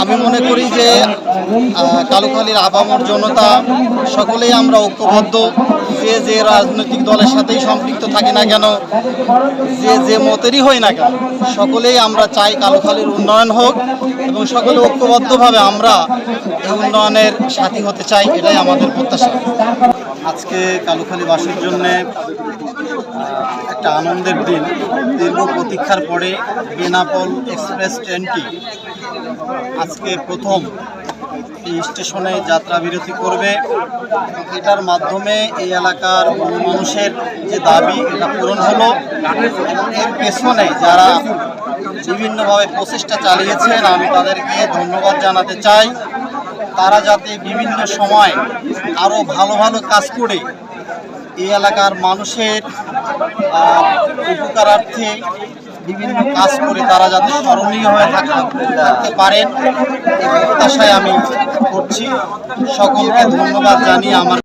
আমি মনে করি যে কালুখালীর আপামর জনতা সকলেই আমরা ঐক্যবদ্ধ। যে যে রাজনৈতিক দলের সাথেই সম্পৃক্ত থাকি না কেন, যে যে মতেরই হই না কেন, সকলেই আমরা চাই কালুখালীর উন্নয়ন হোক এবং সকলে ঐক্যবদ্ধভাবে আমরা এই উন্নয়নের সাথী হতে চাই, এটাই আমাদের প্রত্যাশা। আজকে কালুখালীবাসীর জন্যে একটা আনন্দের দিন। দীর্ঘ প্রতীক্ষার পরে বেনাপোল এক্সপ্রেস ট্রেনটি আজকে প্রথম এই স্টেশনে যাত্রা বিরতি করবে। এটার মাধ্যমে এই এলাকার মানুষের যে দাবি এটা পূরণ হলো। এর পেছনে যারা বিভিন্নভাবে প্রচেষ্টা চালিয়েছেন আমি তাদেরকে ধন্যবাদ জানাতে চাই। তারা যাতে বিভিন্ন সময় আরও ভালো ভালো কাজ করে এই এলাকার মানুষের উপকারার্থে বিভিন্ন কাজ করে তারা যাতে স্মরণীয় হয়ে থাকতে পারেন এই প্রত্যাশায় আমি করছি। সকলকে ধন্যবাদ জানিয়ে আমার